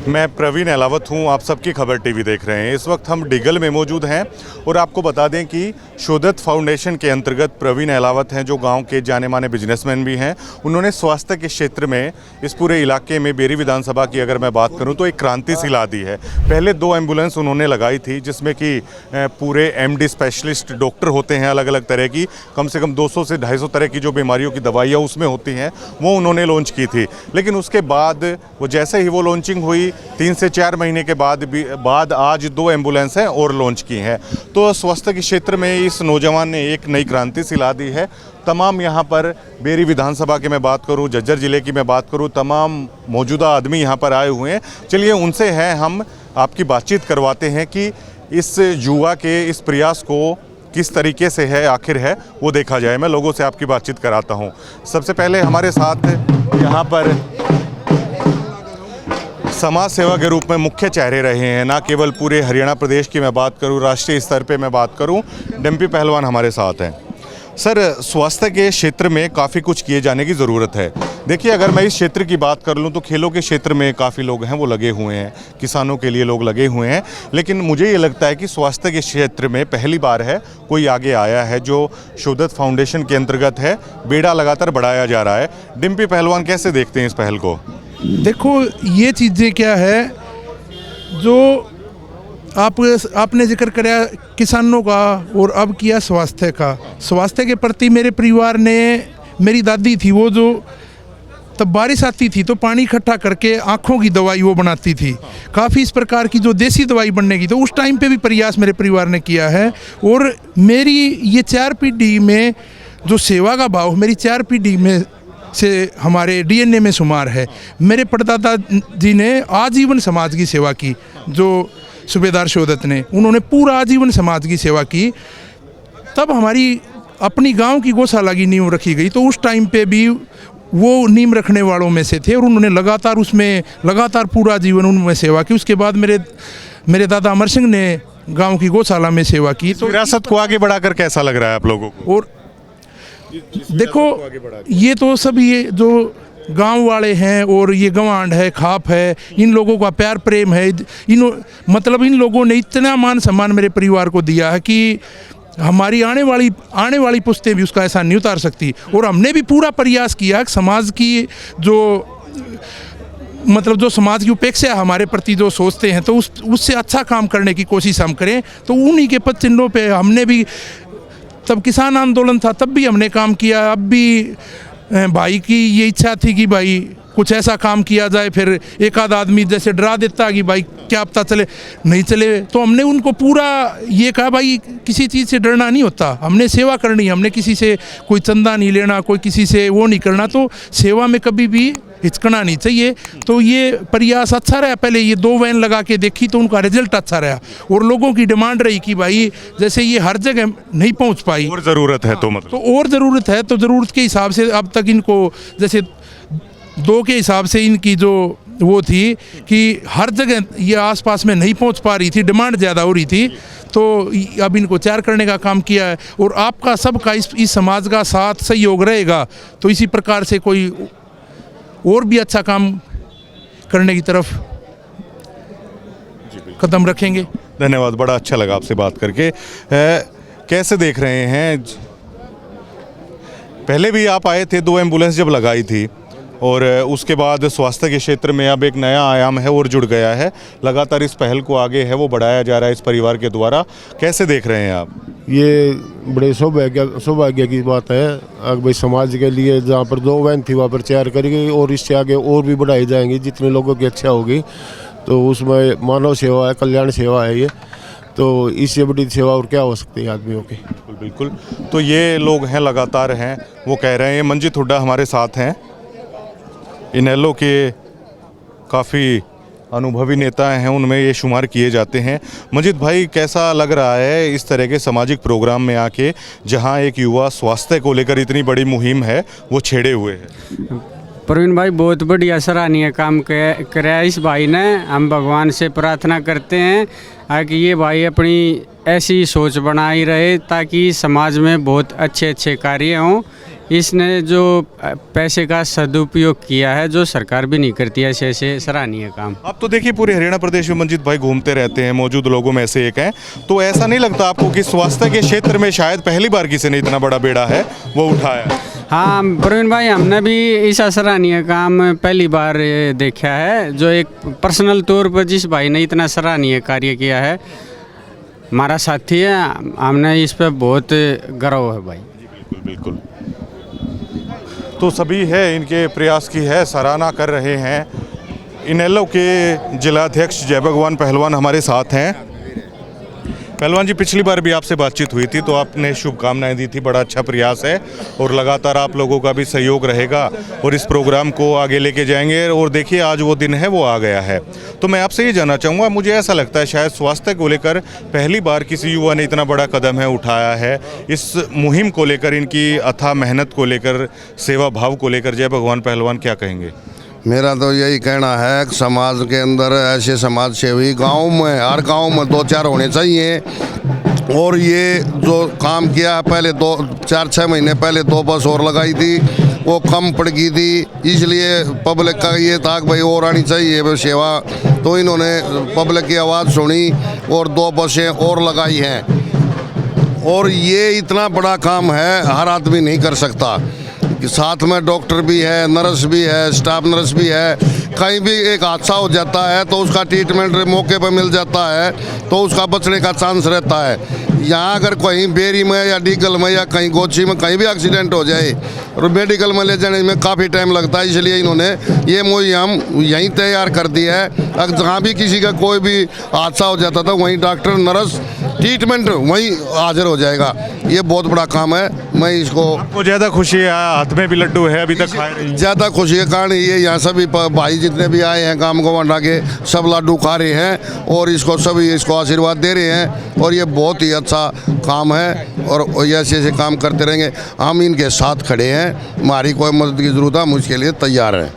मैं प्रवीण अहलावत हूं, आप सबकी खबर टीवी देख रहे हैं। इस वक्त हम डिगल में मौजूद हैं और आपको बता दें कि शोधत फाउंडेशन के अंतर्गत प्रवीण अहलावत हैं, जो गांव के जाने माने बिजनेसमैन भी हैं। उन्होंने स्वास्थ्य के क्षेत्र में इस पूरे इलाके में बेरी विधानसभा की अगर मैं बात करूं तो एक क्रांति सी ला दी है। पहले 2 एम्बुलेंस उन्होंने लगाई थी, जिसमें कि पूरे एमडी स्पेशलिस्ट डॉक्टर होते हैं अलग अलग तरह की, कम से कम 200 से 250 तरह की जो बीमारियों की दवाइयाँ उसमें होती हैं, वो उन्होंने लॉन्च की थी। लेकिन उसके बाद वो जैसे ही वो लॉन्चिंग हुई 3 से 4 महीने के बाद आज 2 एम्बुलेंसें और लॉन्च की हैं। तो स्वास्थ्य के क्षेत्र में इस नौजवान ने एक नई क्रांति सी ला दी है। तमाम यहाँ पर बेरी विधानसभा की मैं बात करूँ, झज्जर ज़िले की मैं बात करूँ, तमाम मौजूदा आदमी यहाँ पर आए हुए हैं। चलिए उनसे हैं हम आपकी बातचीत करवाते हैं कि इस युवा के इस प्रयास को किस तरीके से है, आखिर है वो देखा जाए। मैं लोगों से आपकी बातचीत कराता हूँ। सबसे पहले हमारे साथ यहाँ पर समाज सेवा के रूप में मुख्य चेहरे रहे हैं, ना केवल पूरे हरियाणा प्रदेश की मैं बात करूं, राष्ट्रीय स्तर पे मैं बात करूं, डिम्पी पहलवान हमारे साथ हैं। सर, स्वास्थ्य के क्षेत्र में काफ़ी कुछ किए जाने की ज़रूरत है। देखिए, अगर मैं इस क्षेत्र की बात कर लूं तो खेलों के क्षेत्र में काफ़ी लोग हैं वो लगे हुए हैं, किसानों के लिए लोग लगे हुए हैं। लेकिन मुझे ये लगता है कि स्वास्थ्य के क्षेत्र में पहली बार है कोई आगे आया है जो शोधत फाउंडेशन के अंतर्गत है। बेड़ा लगातार बढ़ाया जा रहा है। डिम्पी पहलवान कैसे देखते हैं इस पहल को? देखो, ये चीज़ें क्या है जो आपने जिक्र कराया किसानों का और अब किया स्वास्थ्य का। स्वास्थ्य के प्रति मेरे परिवार ने, मेरी दादी थी वो जो तब बारिश आती थी तो पानी इकट्ठा करके आँखों की दवाई वो बनाती थी। काफ़ी इस प्रकार की जो देसी दवाई बनने की, तो उस टाइम पे भी प्रयास मेरे परिवार ने किया है। और मेरी ये 4 पीढ़ी में जो सेवा का भाव मेरी 4 पीढ़ी में से हमारे डीएनए में शुमार है। मेरे परदादा जी ने आजीवन समाज की सेवा की, जो सूबेदार शोधत ने, उन्होंने पूरा आजीवन समाज की सेवा की। तब हमारी अपनी गांव की गौशाला की नींव रखी गई, तो उस टाइम पे भी वो नींव रखने वालों में से थे और उन्होंने लगातार पूरा जीवन उनमें सेवा की। उसके बाद मेरे दादा अमर सिंह ने गाँव की गौशाला में सेवा की। तो विरासत को आगे बढ़ाकर कैसा लग रहा है आप लोगों को? और देखो, ये तो सब ये जो गांव वाले हैं और ये गवांड है, खाप है, इन लोगों का प्यार प्रेम है। इन लोगों ने इतना मान सम्मान मेरे परिवार को दिया है कि हमारी आने वाली पुश्तें भी उसका एहसान नहीं उतार सकती। और हमने भी पूरा प्रयास किया समाज की जो समाज की उपेक्षा हमारे प्रति जो सोचते हैं, तो उससे अच्छा काम करने की कोशिश हम करें। तो उन्हीं के पद चिन्हों पे हमने भी, तब किसान आंदोलन था तब भी हमने काम किया। अब भी भाई की ये इच्छा थी कि भाई कुछ ऐसा काम किया जाए। फिर एक आध आदमी जैसे डरा देता कि भाई क्या पता चले नहीं चले, तो हमने उनको पूरा ये कहा भाई किसी चीज़ से डरना नहीं होता, हमने सेवा करनी है, हमने किसी से कोई चंदा नहीं लेना, कोई किसी से वो नहीं करना। तो सेवा में कभी भी हिचकना नहीं चाहिए। तो ये प्रयास अच्छा रहा। पहले ये 2 वैन लगा के देखी तो उनका रिजल्ट अच्छा रहा और लोगों की डिमांड रही कि भाई जैसे ये हर जगह नहीं पहुंच पाई और ज़रूरत है, तो और ज़रूरत है, तो ज़रूरत के हिसाब से अब तक इनको जैसे 2 के हिसाब से इनकी जो वो थी कि हर जगह ये आसपास में नहीं पहुंच पा रही थी, डिमांड ज़्यादा हो रही थी, तो अब इनको 4 करने का काम किया है। और आपका सबका इस समाज का साथ सहयोग रहेगा तो इसी प्रकार से कोई और भी अच्छा काम करने की तरफ कदम रखेंगे। धन्यवाद, बड़ा अच्छा लगा आपसे बात करके। कैसे देख रहे हैं, पहले भी आप आए थे, 2 एम्बुलेंस जब लगाई थी और उसके बाद स्वास्थ्य के क्षेत्र में अब एक नया आयाम है और जुड़ गया है। लगातार इस पहल को आगे है वो बढ़ाया जा रहा है इस परिवार के द्वारा। कैसे देख रहे हैं आप? ये बड़े सौभाग्य की बात है। भाई समाज के लिए जहाँ पर 2 वैन थी वहाँ पर 4 करी गई और इससे आगे और भी बढ़ाई जाएंगी जितने लोगों की इच्छा होगी। तो उसमें मानव सेवा है, कल्याण सेवा है ये, तो इससे बड़ी सेवा और क्या हो सकती है आदमियों की। बिल्कुल बिल्कुल। तो ये लोग हैं, लगातार हैं, वो कह रहे हैं। मंजीत हुड्डा हमारे साथ हैं, इनेलो के काफ़ी अनुभवी नेता हैं, उनमें ये शुमार किए जाते हैं। मंजीत भाई, कैसा लग रहा है इस तरह के सामाजिक प्रोग्राम में आके, जहां एक युवा स्वास्थ्य को लेकर इतनी बड़ी मुहिम है वो छेड़े हुए है? प्रवीण भाई, बहुत बढ़िया सराहनीय काम कराया इस भाई ने। हम भगवान से प्रार्थना करते हैं कि ये भाई अपनी ऐसी सोच बनाई रहे ताकि समाज में बहुत अच्छे कार्य हों। इसने जो पैसे का सदुपयोग किया है, जो सरकार भी नहीं करती है ऐसे सराहनीय काम। अब तो देखिए पूरे हरियाणा प्रदेश में मंजीत भाई घूमते रहते हैं, मौजूद लोगों में से एक हैं, तो ऐसा नहीं लगता आपको कि स्वास्थ्य के क्षेत्र में शायद पहली बार किसी ने इतना बड़ा बेड़ा है वो उठाया? हाँ प्रवीण भाई, हमने भी ऐसा सराहनीय काम पहली बार देखा है। जो एक पर्सनल तौर पर जिस भाई ने इतना सराहनीय कार्य किया है, हमारा साथी है, हमने इस पर बहुत गर्व है भाई। बिल्कुल बिल्कुल। तो सभी है इनके प्रयास की है सराहना कर रहे हैं। इनेलो के जिलाध्यक्ष जय भगवान पहलवान हमारे साथ हैं। पहलवान जी, पिछली बार भी आपसे बातचीत हुई थी तो आपने शुभकामनाएं दी थी, बड़ा अच्छा प्रयास है और लगातार आप लोगों का भी सहयोग रहेगा और इस प्रोग्राम को आगे लेके जाएंगे। और देखिए आज वो दिन है, वो आ गया है। तो मैं आपसे ये जानना चाहूँगा, मुझे ऐसा लगता है शायद स्वास्थ्य को लेकर पहली बार किसी युवा ने इतना बड़ा कदम है उठाया है। इस मुहिम को लेकर, इनकी अथाह मेहनत को लेकर, सेवा भाव को लेकर जय भगवान पहलवान क्या कहेंगे? मेरा तो यही कहना है कि समाज के अंदर ऐसे समाज सेवी गांव में, हर गांव में 2-4 होने चाहिए। और ये जो काम किया है, पहले 2-4-6 महीने पहले 2 बस और लगाई थी, वो कम पड़ गई थी, इसलिए पब्लिक का ये था कि भाई और आनी चाहिए सेवा। तो इन्होंने पब्लिक की आवाज़ सुनी और 2 बसें और लगाई हैं। और ये इतना बड़ा काम है, हर आदमी नहीं कर सकता। साथ में डॉक्टर भी है, नर्स भी है, स्टाफ नर्स भी है। कहीं भी एक हादसा हो जाता है तो उसका ट्रीटमेंट मौके पर मिल जाता है, तो उसका बचने का चांस रहता है। यहाँ अगर कहीं बेरी में या डीगल में या कहीं गोची में कहीं भी एक्सीडेंट हो जाए और मेडिकल में ले जाने में काफ़ी टाइम लगता है, इसलिए इन्होंने ये मुहिम यहीं तैयार कर दी है। अगर जहाँ भी किसी का कोई भी हादसा हो जाता था, वहीं डॉक्टर नर्स ट्रीटमेंट वहीं हाजिर हो जाएगा। ये बहुत बड़ा काम है। मैं इसको, आपको ज़्यादा खुशी है, हाथ में भी लड्डू है अभी तक खाए नहीं? ज़्यादा खुशी के कारण ये यहाँ सभी भाई जितने भी आए हैं काम को बढ़ा के सब लड्डू खा रहे हैं और इसको सभी इसको आशीर्वाद दे रहे हैं। और ये बहुत ही अच्छा काम है और ऐसे ऐसे काम करते रहेंगे। हम इनके साथ खड़े हैं, हमारी कोई मदद की ज़रूरत है, हम उसके लिए तैयार हैं।